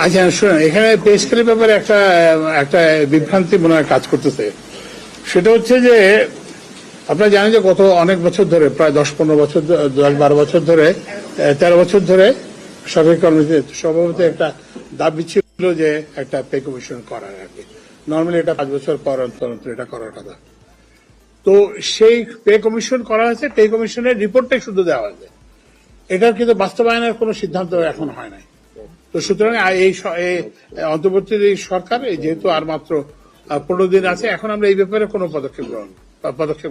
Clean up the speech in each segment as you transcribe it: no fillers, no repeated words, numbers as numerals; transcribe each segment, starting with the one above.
আচ্ছা শুনুন, এখানে পে স্কেলের ব্যাপারে একটা একটা বিভ্রান্তি মনে হয় কাজ করতেছে। সেটা হচ্ছে যে আপনারা জানেন যে গত অনেক বছর ধরে, প্রায় 10-15 বছর, 10-12 বছর ধরে, 13 বছর ধরে সরকারি কর্মচারী সম্ভবত একটা দাবি ছিল যে একটা পে কমিশন করার আর কি। নর্মালি এটা 5 বছর পর অন্তর অন্তর এটা করার কথা। তো সেই পে কমিশন করা হয়েছে, পে কমিশনের রিপোর্টটাই শুধু দেওয়া হয়েছে, এটার কিন্তু বাস্তবায়নের কোনো সিদ্ধান্ত এখন হয় নাই। তো সুতরাং এই অন্তর্বর্তী সরকার যেহেতু আর মাত্র 15 দিন আছে, এখন আমরা এই ব্যাপারে কোনো পদক্ষেপ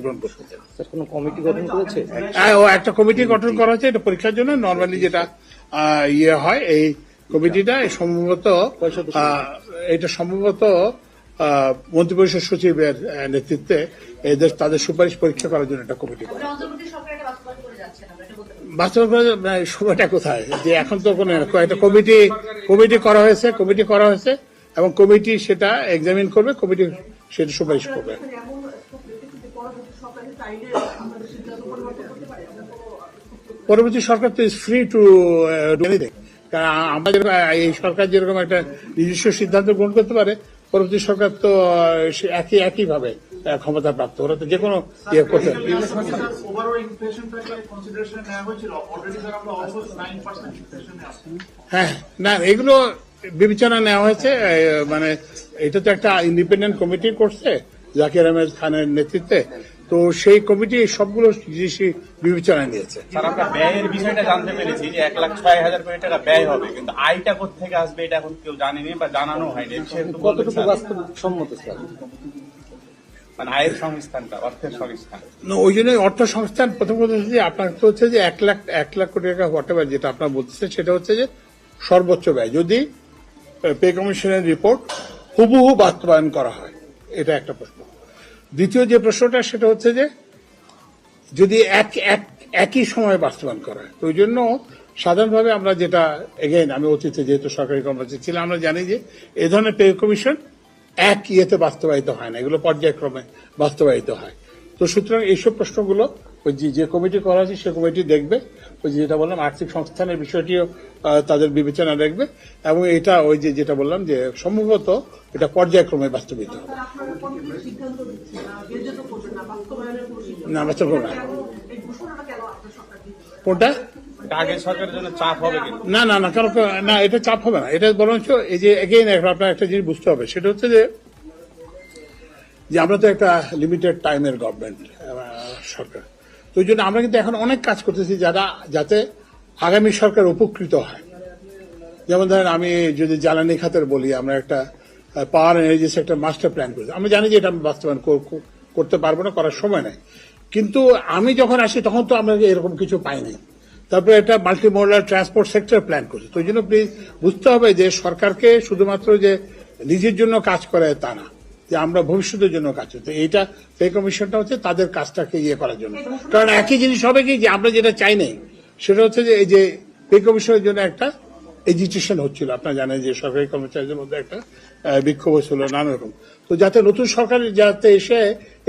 গ্রহণ করতে চাই। কোনো কমিটি গঠন করেছে? একটা কমিটি গঠন করা হয়েছে এটা পরীক্ষার জন্য। নর্মালি যেটা হয়, এই কমিটিটা সম্ভবত মন্ত্রিপরিষদ সচিবের নেতৃত্বে এদের তাদের সুপারিশ পরীক্ষা করার জন্য একটা কমিটি করা। বাস্তব সময়টা কোথায়, যে এখন তো কোনো একটা কমিটি করা হয়েছে এবং কমিটি সেটা এক্সামিন করবে, কমিটি সেটা সুপারিশ করবে। পরবর্তী সরকার তো is free to do anything. আমাদের এই সরকার যেরকম একটা নিজস্ব সিদ্ধান্ত গ্রহণ করতে পারে, পরবর্তী সরকার তো একইভাবে ক্ষমতা প্রাপ্ত, ওরা তো যে কোনো ইয়ে করতে পারে। হ্যাঁ, না এগুলো বিবেচনা নেওয়া হয়েছে। মানে এটা তো একটা ইন্ডিপেন্ডেন্ট কমিটি করছে জাকির আহমেদ খানের নেতৃত্বে, তো সেই কমিটি সবগুলো জিনিসই বিবেচনায় নিয়েছে। স্যার, আমরা ব্যয়ের বিষয়টা জানতে পেরেছি যে 1,06,000 কোটি টাকা ব্যয় হবে, কিন্তু আয়টা কোথেকে আসবে এটা এখন কেউ জানেনি বা জানানো হয়নি। কতটুকু বাস্তবসম্মত স্যার? মানে আয়ের সংস্থানটা, অর্থের সংস্থান। ওই জন্য অর্থ সংস্থান প্রথম কথা হচ্ছে যে আপনার তো হচ্ছে যে 1 লাখ কোটি টাকা হোয়াটএভার যেটা আপনার বলতেছেন, সেটা হচ্ছে যে সর্বোচ্চ ব্যয় যদি পে কমিশনের রিপোর্ট হুবহু বাস্তবায়ন করা হয়, এটা একটা প্রশ্ন। দ্বিতীয় যে প্রশ্নটা সেটা হচ্ছে যে যদি একই সময়ে বাস্তবায়ন করা হয়, তো ওই জন্য সাধারণভাবে আমরা যেটা এগেইন আমি অতীতে যেহেতু সরকারি কর্মচারী ছিলাম, আমরা জানি যে এ ধরনের পে কমিশন এক ইয়েতে বাস্তবায়িত হয় না, এগুলো পর্যায়ক্রমে বাস্তবায়িত হয়। তো সুতরাং এইসব প্রশ্নগুলো ওই যে কমিটি করা হয়েছে সে কমিটি দেখবে, ওই যেটা বললাম আর্থিক সংস্থানের বিষয়টিও তাদের বিবেচনা দেখবে, এবং এটা ওই যেটা বললাম যে সম্ভবত এটা পর্যায়ক্রমে বাস্তবিত হবে। না বাস্তব না কোনটা আগের সরকারের জন্য চাপ হবে কিন্তু। না কারণ না, এটা চাপ হবে না। এটা বরঞ্চ এই যে এগেইন আপনার একটা জিনিস বুঝতে হবে, সেটা হচ্ছে যে আমরা তো একটা লিমিটেড টাইমের গভর্নমেন্ট সরকার, তো ওই জন্য আমরা কিন্তু এখন অনেক কাজ করতেছি যাতে আগামী সরকার উপকৃত হয়। যেমন ধরেন আমি যদি জ্বালানি খাতের বলি, আমরা একটা power energy sector master plan করেছি। আমি জানি যে এটা আমি বাস্তবায়ন করতে পারবো না, করার সময় নাই, কিন্তু আমি যখন আসি তখন তো আমরা এরকম কিছু পাইনি। তারপরে একটা multi modal transport sector plan করছি। তো ওই জন্য প্লিজ বুঝতে হবে যে সরকারকে শুধুমাত্র যে নিজের জন্য কাজ করে তা না, যে আমরা ভবিষ্যতের জন্য কাজ করতে। এইটা পে কমিশনটা হচ্ছে তাদের কাজটাকে ইয়ে করার জন্য। কারণ একই জিনিস হবে কি, যে আমরা যেটা চাই নাই সেটা হচ্ছে যে এই যে পে কমিশনের জন্য একটা এজিটেশন হচ্ছিল, আপনারা জানেন যে সরকারি কর্মচারীদের মধ্যে একটা বিক্ষোভ ছিল নানা রকম। তো যাতে নতুন সরকার যাতে এসে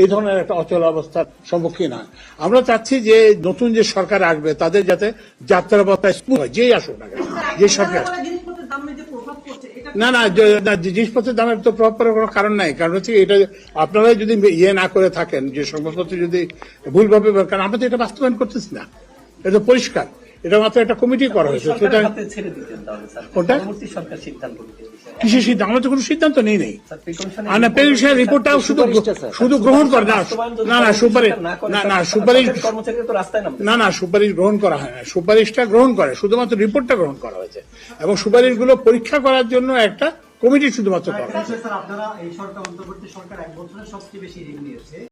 এই ধরনের একটা অচল অবস্থার সম্মুখীন হয়, আমরা চাচ্ছি যে নতুন যে সরকার আসবে তাদের যাতে যাত্রাপথটা স্মুথ হয়, যেই আসুক না কেন, যে সরকার। না জিনিসপত্রের দামের তো প্রভাব পড়ার কোনো কারণ নাই। কারণ হচ্ছে এটা আপনারা যদি ইয়ে না করে থাকেন, যে সংবাদপত্র যদি ভুলভাবে, কারণ আমরা তো এটা বাস্তবায়ন করতেছি না, এটা পরিষ্কার, এটা মাত্র একটা কমিটি করা হয়েছে। কিসের সিদ্ধান্ত? আমরা তো কোনো সিদ্ধান্ত নেই। পে কমিশনের রিপোর্টটাও শুধু গ্রহণ করে সুপারিশ গ্রহণ করা হয় না, সুপারিশটা গ্রহণ করে, শুধুমাত্র রিপোর্টটা গ্রহণ করা হয়েছে, এবং সুপারিশগুলো পরীক্ষা করার জন্য একটা কমিটি শুধুমাত্র করা হয়েছে। আপনারা এই সরকার অন্তর্বর্তী সরকার 1 বছরে সবচেয়ে বেশি ঋণ নিয়েছে।